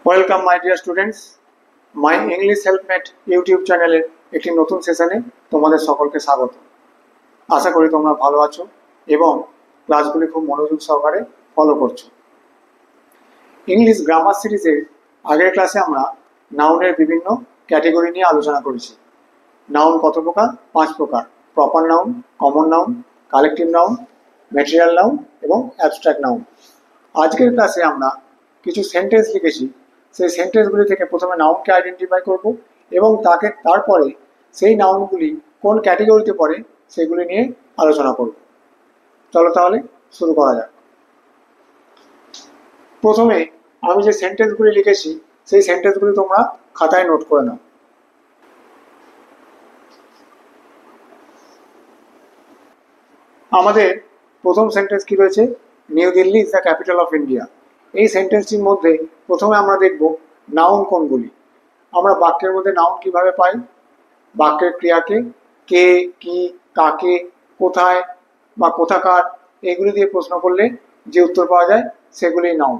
Welcome my dear students, my English helpmate YouTube চ্যানেলের একটি নতুন সেশনে তোমাদের সকলকে স্বাগত। আশা করি তোমরা ভালো আছো এবং ক্লাসগুলি খুব মনোযোগ সহকারে ফলো করছো। ইংলিশ গ্রামার সিরিজের আগের ক্লাসে আমরা নাউনের বিভিন্ন ক্যাটেগরি নিয়ে আলোচনা করেছি। নাউন কত প্রকার? 5 প্রকার: proper noun, common noun, collective noun, material noun এবং অ্যাবস্ট্রাক্ট নাউন। আজকের ক্লাসে আমরা কিছু সেন্টেন্স লিখেছি, সেই সেন্টেন্সগুলি থেকে প্রথমে নাউনকে আইডেন্টিফাই করব এবং তারপরে সেই নাউনগুলি কোন ক্যাটেগরিতে পড়ে সেগুলি নিয়ে আলোচনা করব। চলো তাহলে শুরু করা যাক। প্রথমে আমি যে সেন্টেন্সগুলি লিখেছি সেই সেন্টেন্সগুলি তোমরা খাতায় নোট করে নাও। আমাদের প্রথম সেন্টেন্স কি রয়েছে? New Delhi is the capital of India. এই সেন্টেন্সটির মধ্যে প্রথমে আমরা দেখব নাউন কোনগুলি। আমরা বাক্যের মধ্যে নাউন কিভাবে পাই? বাক্যের ক্রিয়াকে কে, কি, কাকে, কোথায় বা কোথাকার এগুলি দিয়ে প্রশ্ন করলে যে উত্তর পাওয়া যায় সেগুলি নাউন।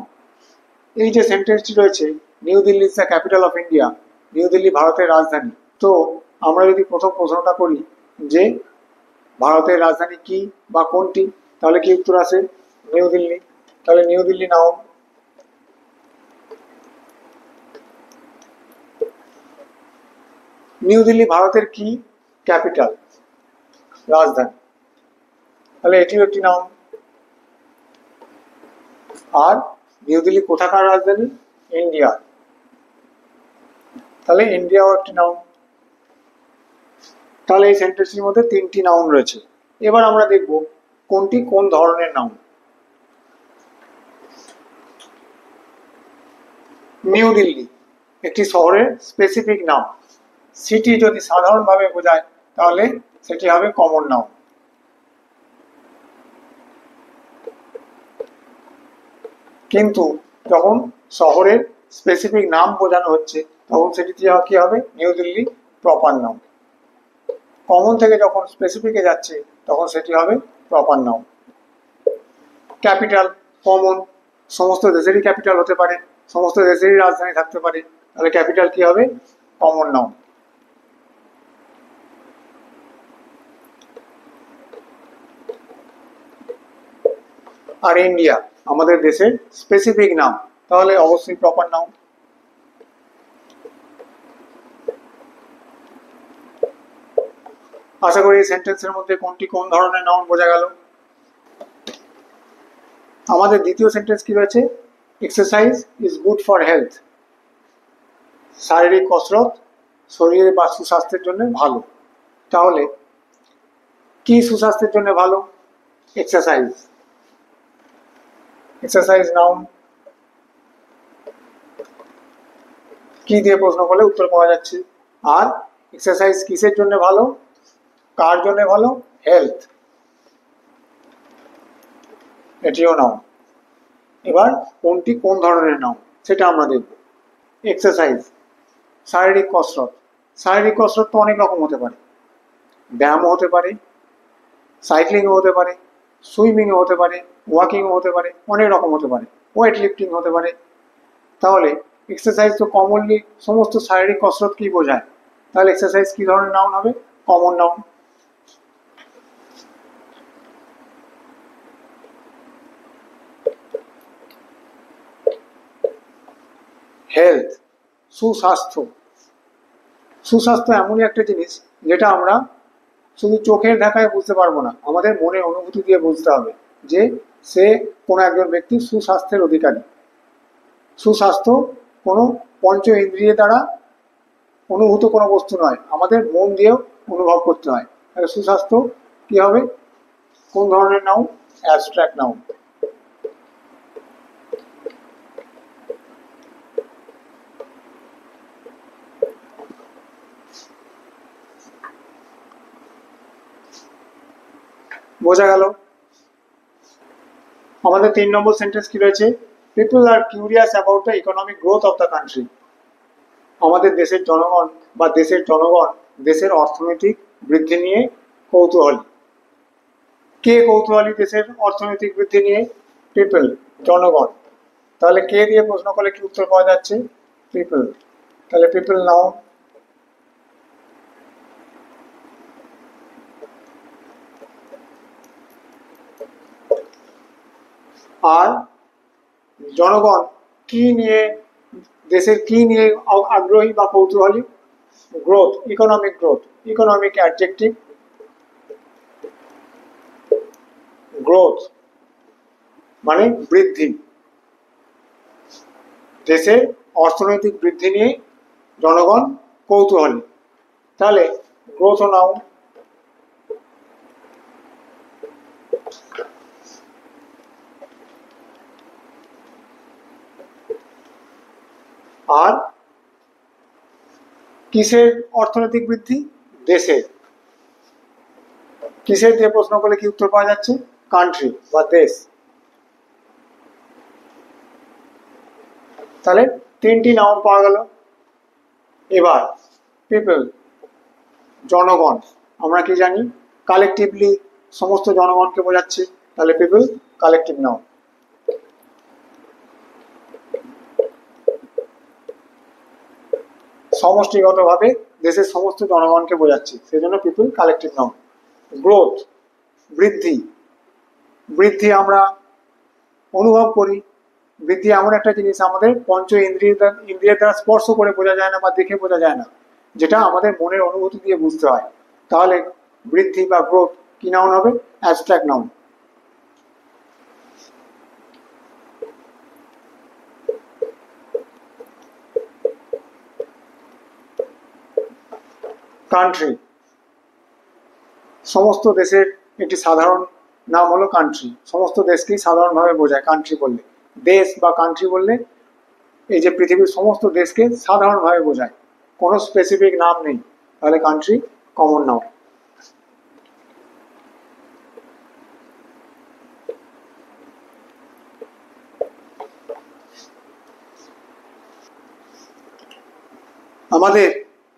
এই যে সেন্টেন্সটি রয়েছে new Delhi is the capital of India, new Delhi ভারতের রাজধানী, তো আমরা যদি প্রথম প্রশ্নটা করি যে ভারতের রাজধানী কি বা কোনটি, তাহলে কি উত্তর আসে? নিউ দিল্লি। তাহলে new Delhi noun. New Delhi ভারতের কি? ক্যাপিটাল, রাজধানী, তাহলে এটিও একটি নাউন। আর নিউ দিল্লি কোথাকার রাজধানী? ইন্ডিয়া, তাহলে ইন্ডিয়াও একটি নাউন। তাহলে এই সেন্টেন্সটির মধ্যে 3টি নাউন রয়েছে। এবার আমরা দেখব কোনটি কোন ধরনের নাউন। নিউ দিল্লি একটি শহরের স্পেসিফিক নাম। সিটি যদি সাধারণভাবে বোঝায় তাহলে সেটি হবে কমন নাউন। কিন্তু যখন শহরের স্পেসিফিক নাম বোঝানো হচ্ছে তখন সেটি কি হবে? New Delhi proper noun. Common থেকে যখন স্পেসিফিকে যাচ্ছে তখন সেটি হবে প্রপার নাউন। ক্যাপিটাল, কমন, সমস্ত দেশেরই ক্যাপিটাল হতে পারে, সমস্ত দেশেরই রাজধানী থাকতে পারে, তাহলে ক্যাপিটাল কি হবে? Common noun. আর ইন্ডিয়া আমাদের দেশের স্পেসিফিক নাম, তাহলে অবশ্যই প্রপার নাউন। আশা করি এই সেন্টেন্সের মধ্যে কোনটি কোন ধরনের নাউন বোঝা গেল। আমাদের দ্বিতীয় সেন্টেন্স কি রয়েছে? Exercise is good for health. শারীরিক কসরত শরীরের বা সুস্বাস্থ্যের জন্য ভালো। তাহলে কি সুস্বাস্থ্যের জন্য ভালো? এক্সারসাইজ। Exercise noun. কি দিয়ে প্রশ্ন করলে উত্তর পাওয়া যাচ্ছে। আর এক্সারসাইজ কিসের জন্য ভালো? কার জন্য ভালো? হেলথ, এটিও নাউন। এবার কোনটি কোন ধরনের নাউন সেটা আমরা দেখব। এক্সারসাইজ শারীরিক কসরত। শারীরিক কসরত তো অনেক রকম হতে পারে, ব্যায়ামও হতে পারে, সাইক্লিংও হতে পারে, সুইমিংও হতে পারে, ওয়াকিংও হতে পারে, অনেক রকম হতে পারে, ওয়েট লিফটিং হতে পারে। তাহলে এক্সারসাইজ তো কমনলি সমস্ত শারীরিক কসরতকেই বোঝায়, তাহলে এক্সারসাইজ কি ধরনের নাউন হবে? Common noun. হেলথ সুস্বাস্থ্য। সুস্বাস্থ্য এমনই একটা জিনিস যেটা আমরা শুধু চোখের দেখায় বুঝতে পারবো না, আমাদের মনের অনুভূতি দিয়ে বুঝতে হবে যে সে কোনো একজন ব্যক্তি সুস্বাস্থ্যের অধিকারী। সুস্বাস্থ্য কোনো পঞ্চ ইন্দ্রিয় দ্বারা অনুভূত কোনো বস্তু নয়, আমাদের মন দিয়েও অনুভব করতে হয়। তাহলে সুস্বাস্থ্য কি হবে? কোন ধরনের নাউন? Abstract noun. বোঝা গেল? আমাদের 3 নম্বর সেন্টেন্স কি রয়েছে? People are curious about the economic growth of the country. আমাদের দেশের জনগণ বা দেশের জনগণ দেশের অর্থনৈতিক বৃদ্ধি নিয়ে কৌতূহলী। কে কৌতূহলী দেশের অর্থনৈতিক বৃদ্ধি নিয়ে? পিপল, জনগণ। তাহলে কে দিয়ে প্রশ্ন করলে কি উত্তর পাওয়া যাচ্ছে? পিপল। তাহলে পিপল নাউন। আর জনগণ কি নিয়ে, দেশের কি নিয়ে আগ্রহী বা কৌতূহলী? Growth, economic growth. Economic adjective, growth মানে বৃদ্ধি। দেশের অর্থনৈতিক বৃদ্ধি নিয়ে জনগণ কৌতূহলী। তাহলে গ্রোথ নাউন। আর কিসের অর্থনৈতিক বৃদ্ধি? দেশের। কিসের দিয়ে প্রশ্ন করলে কি উত্তর পাওয়া যাচ্ছে? কান্ট্রি বা দেশ। তাহলে তিনটি নাউন পাওয়া গেল। এবার পিপল, জনগণ, আমরা কি জানি? কালেকটিভলি সমস্ত জনগণকে বোঝাচ্ছে, তাহলে পিপল কালেকটিভ নাউন। সমষ্টিগতভাবে দেশের সমস্ত জনগণকে বোঝাচ্ছে, সেজন্য পিপল কালেকটিভ নাউন। গ্রোথ, বৃদ্ধি। বৃদ্ধি আমরা অনুভব করি। বৃদ্ধি এমন একটা জিনিস আমাদের পঞ্চ ইন্দ্রিয়ের দ্বারা স্পর্শ করে বোঝা যায় না বা দেখে বোঝা যায় না, যেটা আমাদের মনের অনুভূতি দিয়ে বুঝতে হয়। তাহলে বৃদ্ধি বা গ্রোথ কি নাউন হবে? Abstract noun. কান্ট্রি, সমস্ত দেশের একটি সাধারণ নাম হলো কান্ট্রি। সমস্ত দেশকেই সাধারণভাবে বোঝায় কান্ট্রি বললে। দেশ বা কান্ট্রি বললে এই যে পৃথিবীর সমস্ত দেশকে সাধারণভাবে বোঝায়, কোনো স্পেসিফিক নাম নেই। তাহলে কান্ট্রি কমন নাউন। আমাদের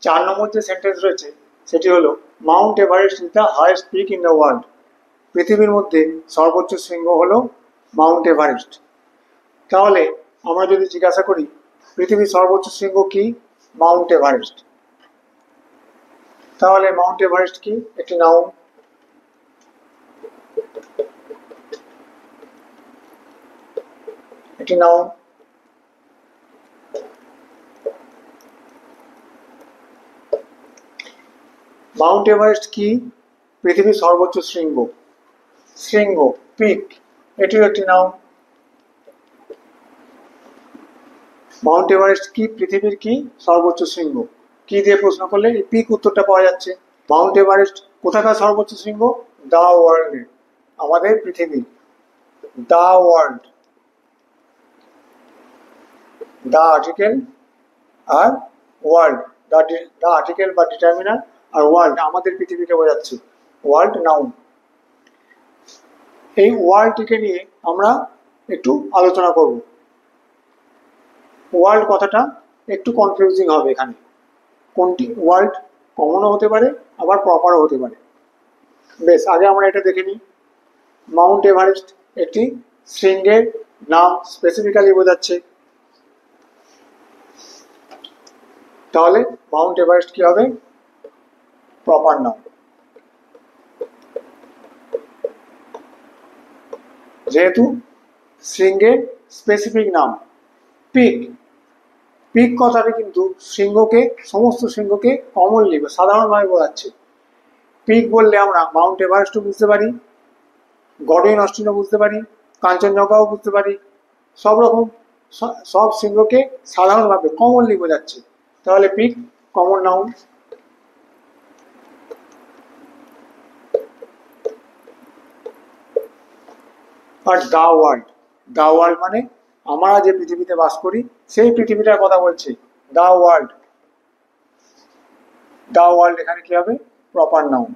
4 নম্বর যে সেন্টেন্স রয়েছে সেটি হলো Mount Everest is the highest peak in the world. পৃথিবীর মধ্যে সর্বোচ্চ শৃঙ্গ হলো মাউন্ট এভারেস্ট। তাহলে আমরা যদি জিজ্ঞাসা করি পৃথিবীর সর্বোচ্চ শৃঙ্গ কি? Mount Everest. তাহলে মাউন্ট এভারেস্ট কি? একটি নাউন। একটি নাউন। মাউন্ট এভারেস্ট কি? পৃথিবীর সর্বোচ্চ শৃঙ্গ। শৃঙ্গ, পিক, এটিও একটি নাউন। মাউন্ট এভারেস্ট কি? পৃথিবীর কি? সর্বোচ্চ শৃঙ্গ। কি দিয়ে প্রশ্ন করলে এই পিক উত্তরটা পাওয়া যাচ্ছে। মাউন্ট এভারেস্ট কোথাকার সর্বোচ্চ শৃঙ্গ? দা ওয়ার্ল্ডের, আমাদের পৃথিবী। দা ওয়ার্ল্ড, দা আর্টিকেল আর ওয়ার্ল্ড, দা আর্টিকেল বা ডিটারমিনার, আর ওয়ার্ল্ড আমাদের পৃথিবীকে বোঝাচ্ছে। World noun. এই ওয়ার্ল্ডটিকে নিয়ে আমরা একটু আলোচনা করব। ওয়ার্ল্ড কথাটা একটু কনফিউজিং হবে এখানে। কোনটি ওয়ার্ল্ড কমনও হতে পারে, আবার প্রপারও হতে পারে। বেশ, আগে আমরা এটা দেখে নিই। মাউন্ট এভারেস্ট একটি শৃঙ্গের নাম, স্পেসিফিক্যালি বোঝাচ্ছে। তাহলে মাউন্ট এভারেস্ট কি হবে? Proper noun. যেহেতু শৃঙ্গের স্পেসিফিক নাম। পিক, পিক কথাটি কিন্তু শৃঙ্গকে, সমস্ত শৃঙ্গকে কমনলি বা সাধারণভাবে বোঝাচ্ছে। পিক বললে আমরা মাউন্ট এভারেস্টও বুঝতে পারি, গডউইন অস্টিনও বুঝতে পারি, কাঞ্চনজঙ্ঘাও বুঝতে পারি। সব রকম সব শৃঙ্গকে সাধারণভাবে কমনলি বোঝাচ্ছে। তাহলে পিক কমন নাউন। আর দা ওয়ার্ল্ড, দা ওয়ার্ল্ড মানে আমরা যে পৃথিবীতে বাস করি সেই পৃথিবীটার কথা বলছি। দা ওয়ার্ল্ড, দা ওয়ার্ল্ড এখানে কি হবে? Proper noun.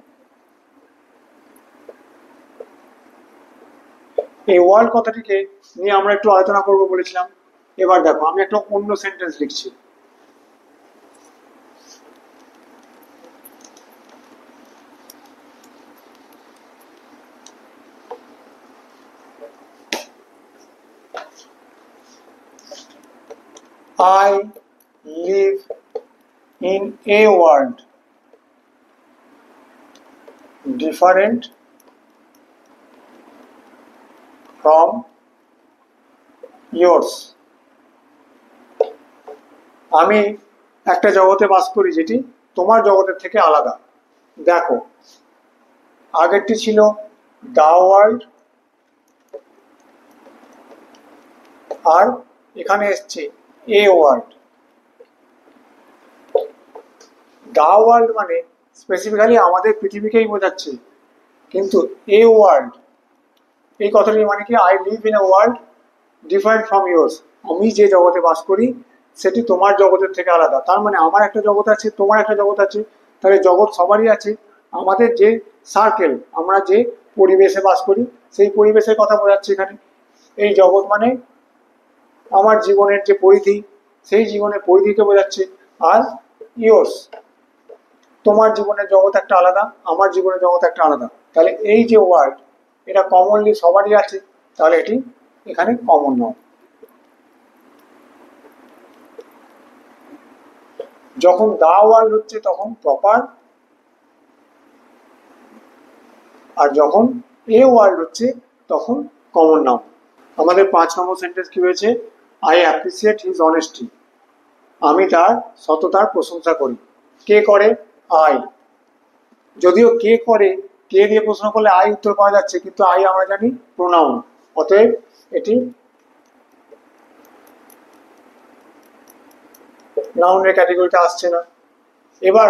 এই ওয়ার্ল্ড কথাটিকে নিয়ে আমরা একটু আলোচনা করব বলেছিলাম। এবার দেখো, আমি একটা অন্য সেন্টেন্স লিখছি। I live in a world different from yours. আমি একটা জগতে বাস করি যেটি তোমার জগতের থেকে আলাদা। দেখো, আগেরটি ছিল দা ওয়ার্ল্ড, আর এখানে এসছে এ ওয়ার্ল্ড। দা ওয়ার্ল্ড মানে স্পেসিফিক্যালি আমাদের পৃথিবীকেই বোঝাচ্ছে, কিন্তু এ ওয়ার্ল্ড এই কথাটি মানে কি, I live in a world different from yours. আমি যে জগতে বাস করি সেটি তোমার জগতের থেকে আলাদা। তার মানে আমার একটা জগৎ আছে, তোমার একটা জগৎ আছে, তাহলে জগৎ সবারই আছে। আমাদের যে সার্কেল, আমরা যে পরিবেশে বাস করি সেই পরিবেশের কথা বোঝাচ্ছে এখানে। এই জগৎ মানে আমার জীবনের যে পরিধি, সেই জীবনের পরিধিকে বোঝাচ্ছে। আর ইয়োর্স, তোমার জীবনের জগৎ একটা আলাদা, আমার জীবনের জগৎ একটা আলাদা। তাহলে এই যে ওয়ার্ল্ড, এটা কমনলি সবারই আছে, তাহলে এটি এখানে কমন নয়। যখন দা ওয়ার্ল্ড হচ্ছে তখন প্রপার, আর যখন এ ওয়ার্ল্ড হচ্ছে তখন কমন নাউন। আমাদের 5 নম্বর সেন্টেন্স কি হয়েছে, আই অ্যাপ্রিসিয়েট হিজ অনেস্টি। আমি তার সততার প্রশংসা করি। কে করে? আই। যদিও কে করে, কে দিয়ে প্রশ্ন করলে আই উত্তর পাওয়া যাচ্ছে, কিন্তু আই আমরা জানি প্রোনাউন, অতএব এটি নাউনের ক্যাটাগরিতে আসছে না। এবার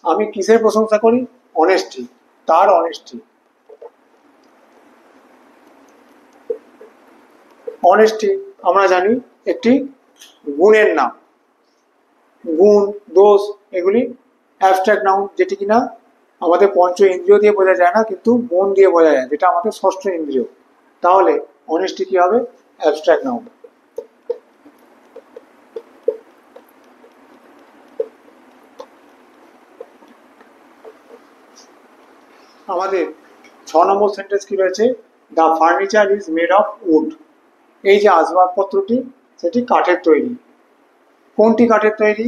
আমি কিসের প্রশংসা করি? অনেস্টি, তার অনেস্টি। অনেস্টি আমরা জানি একটি গুণের নাম। গুণ, দোষ এগুলি অ্যাবস্ট্রাক্ট নাউন, যেটি কিনা আমাদের পঞ্চ ইন্দ্রিয় দিয়ে বোঝা যায় না, কিন্তু মন দিয়ে বোঝা যায়, যেটা আমাদের ষষ্ঠ ইন্দ্রিয়। তাহলে অনেস্টি কি হবে? Abstract noun. আমাদের 6 নম্বর সেন্টেন্স কি রয়েছে, the furniture is made of wood. এই যে আসবাবপত্রটি সেটি কাঠের তৈরি। কোনটি কাঠের তৈরি?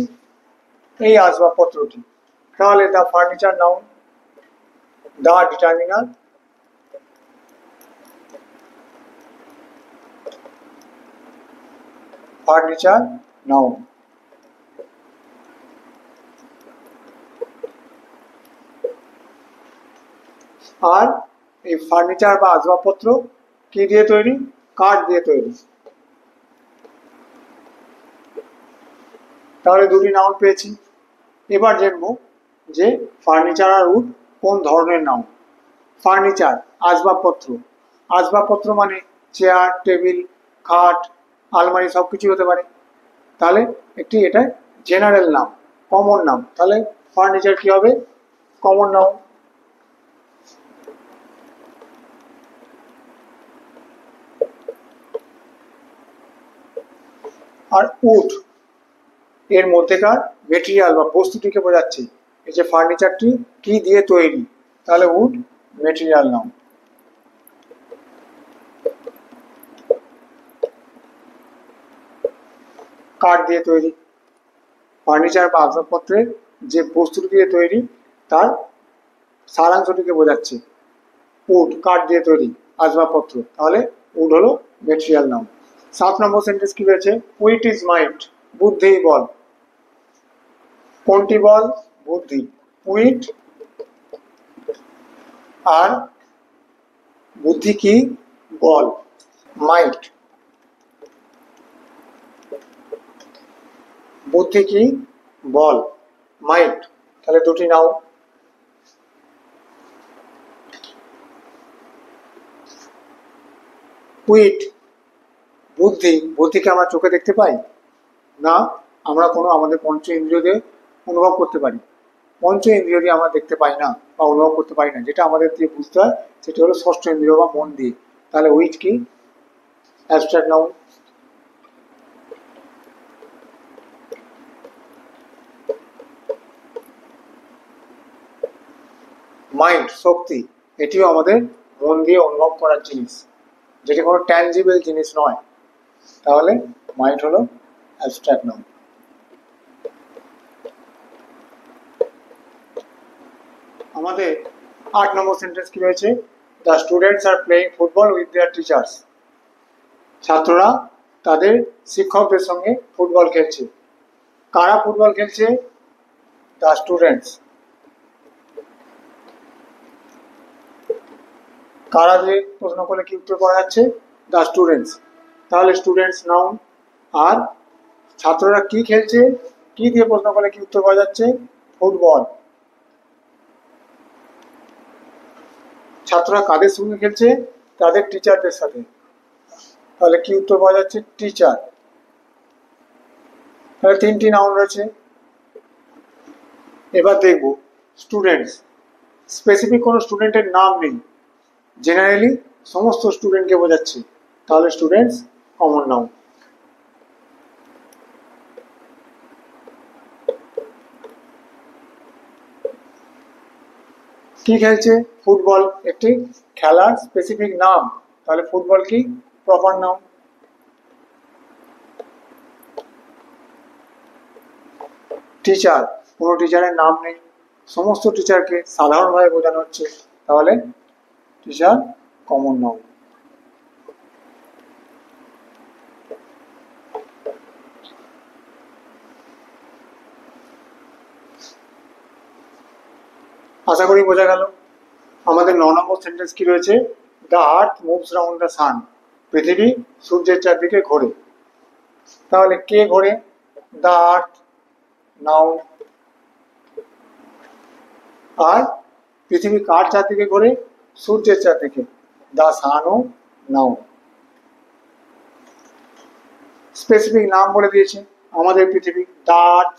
এই আসবাবপত্রটি। তাহলে the furniture noun, the determiner, furniture noun. আর এই ফার্নিচার বা আসবাবপত্র কি দিয়ে তৈরি? কাঠ দিয়ে তৈরি। তাহলে দুটি নাউন পেয়েছি। এবার জানবো যে ফার্নিচার আর উড কোন ধরনের নাউন। ফার্নিচার আসবাবপত্র। আসবাবপত্র মানে চেয়ার, টেবিল, খাট, আলমারি সবকিছু হতে পারে। তাহলে একটি এটা জেনারেল নাম, কমন নাম। তাহলে ফার্নিচার কি হবে? Common noun. আর উড এর মধ্যেকার মেটেরিয়াল বা বস্তুটিকে বোঝাচ্ছে। এই যে ফার্নিচারটি কি দিয়ে তৈরি, তাহলে উড মেটেরিয়াল নাউন। কাঠ দিয়ে তৈরি। ফার্নিচার বা আসবাবপত্রের যে বস্তুটি দিয়ে তৈরি তার সারাংশটিকে বোঝাচ্ছে। উড কাঠ দিয়ে তৈরি আসবাবপত্র, তাহলে উড হলো মেটেরিয়াল নাউন। 7 নম্বর সেন্টেন্স কি রয়েছে, উইট ইজ মাইন্ড। বুদ্ধি বল। কোনটি বল? বুদ্ধি। উইট আর বুদ্ধি কি? বল। মাইন্ড। বুদ্ধি কি? বল। মাইন্ড। তাহলে দুটি নাউন। উইট বুদ্ধি, বুদ্ধিকে আমরা চোখে দেখতে পাই না, আমরা কোনো আমাদের পঞ্চ ইন্দ্রিয় দিয়ে অনুভব করতে পারি। পঞ্চ ইন্দ্রিয় দিয়ে আমরা দেখতে পাই না বা অনুভব করতে পারি না, যেটা আমাদের দিয়ে বুঝতে হয় সেটা হলো ষষ্ঠ ইন্দ্রিয় বা মন দিয়ে। তাহলে উইট কি? Abstract noun. মাইন্ড শক্তি, এটিও আমাদের মন দিয়ে অনুভব করার জিনিস, যেটি কোনো ট্যানজিবল জিনিস নয়। তাহলে মাইন্ড হলো অ্যাবস্ট্রাক্ট নাউন। আমাদের 8 নম্বর সেন্টেন্স কি রয়েছে? The students are playing football with their teachers. ছাত্ররা তাদের শিক্ষকদের সঙ্গে ফুটবল খেলছে। কারা ফুটবল খেলছে? The students. কারা দিয়ে প্রশ্ন করলে কি উত্তর পাওয়া যাচ্ছে? The students. তাহলে স্টুডেন্টস নাউন। আর ছাত্ররা কি খেলছে, কি দিয়ে প্রশ্ন করলে কি উত্তর পাওয়া যাচ্ছে? ফুটবল। ছাত্ররা কাদের সঙ্গে খেলছে? তাদের টিচারদের সাথে। তাহলে কি উত্তর পাওয়া যাচ্ছে? টিচার। তাহলে 3টি নাউন রয়েছে। এবার দেখব স্টুডেন্টস। স্পেসিফিক কোনো স্টুডেন্টের নাম নেই, জেনারেলি সমস্ত স্টুডেন্টকে বোঝাচ্ছে। তাহলে স্টুডেন্টস কমন নাউন। কি খেলছে? ফুটবল একটি খেলার স্পেসিফিক নাম। তাহলে ফুটবল কি? Proper noun. টিচার, কোনো টিচারের নাম নেই, সমস্ত টিচারকে সাধারণভাবে বোঝানো হচ্ছে। তাহলে টিচার কমন নাউন। আশা করি বোঝা গেল। আমাদের 9 নম্বর সেন্টেন্স কি রয়েছে? The earth moves round the sun. পৃথিবী সূর্যের চারদিকে ঘোরে। তাহলে কে ঘোরে? The earth noun. আর পৃথিবী কার চারদিকে ঘোরে? সূর্যের চারদিকে। The সানও noun. স্পেসিফিক নাম বলে দিয়েছে, আমাদের পৃথিবী, দ্য আর্থ,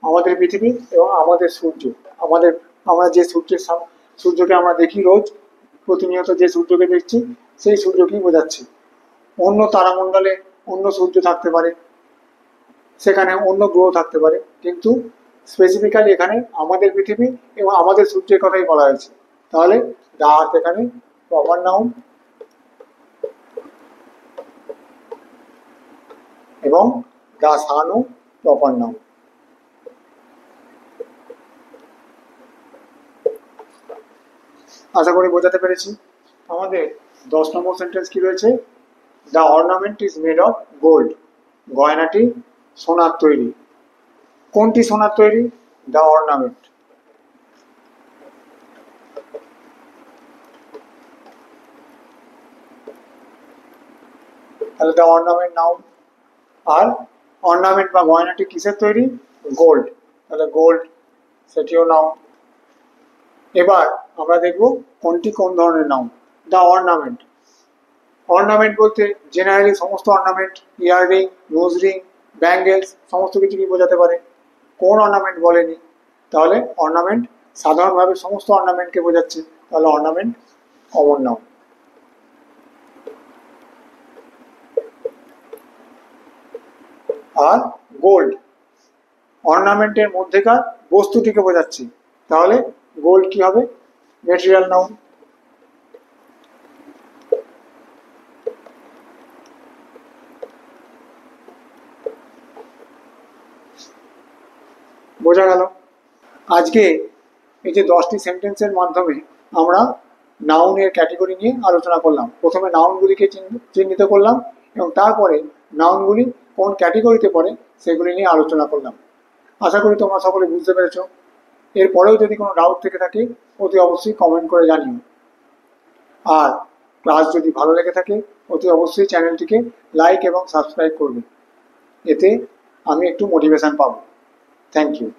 আমাদের পৃথিবী এবং আমাদের সূর্য। আমরা যে সূর্যকে আমরা দেখি রোজ, প্রতিনিয়ত যে সূর্যকে দেখছি, সেই সূর্যকেই বোঝাচ্ছে। অন্য তারামণ্ডলে অন্য সূর্য থাকতে পারে, সেখানে অন্য গ্রহ থাকতে পারে, কিন্তু স্পেসিফিক্যালি এখানে আমাদের পৃথিবী এবং আমাদের সূর্যের কথাই বলা হয়েছে। তাহলে দ্য আর্থ এখানে প্রপার নাউন এবং দ্য সানও প্রপার নাউন। আশা করি বোঝাতে পেরেছি। আমাদের 10 নম্বর সেন্টেন্স কি রয়েছে? The ornament is made of gold. গয়নাটি সোনার তৈরি। কোনটি সোনার তৈরি? The ornament. তাহলে দ্য অর্নামেন্ট নাউন। আর অর্নামেন্ট বা গয়নাটি কিসের তৈরি? গোল্ড। তাহলে গোল্ড সেটিও নাউন। এবার আমরা দেখব কোনটি কোন ধরনের নাউন। The ornament. অর্নামেন্ট বলতে জেনারেলি সমস্ত ornament, earring, nose ring, bangles, সমস্ত কিছুকে বোঝাতে পারে। কোন অর্নামেন্ট বলেনি। তাহলে অর্নামেন্ট সাধারণভাবে সমস্ত অর্নামেন্টকে বোঝাচ্ছে। তাহলে অর্নামেন্ট কমন নাউন। আর গোল্ড অর্নামেন্টের মধ্যেকার বস্তুটিকে বোঝাচ্ছে। তাহলে গোল্ড কি হবে? Material noun. বোঝা গেল। আজকে এই যে 10টি সেন্টেন্সের মাধ্যমে আমরা নাউনের ক্যাটেগরি নিয়ে আলোচনা করলাম। প্রথমে নাউনগুলিকে চিহ্নিত করলাম এবং তারপরে নাউনগুলি কোন ক্যাটেগরিতে পড়ে সেগুলি নিয়ে আলোচনা করলাম। আশা করি তোমরা সকলে বুঝতে পেরেছ। এরপরেও যদি কোনো ডাউট থেকে থাকে অতি অবশ্যই কমেন্ট করে জানিও। আর ক্লাস যদি ভালো লেগে থাকে অতি অবশ্যই চ্যানেলটিকে লাইক এবং সাবস্ক্রাইব করবে। এতে আমি একটু মোটিভেশন পাবো। Thank you.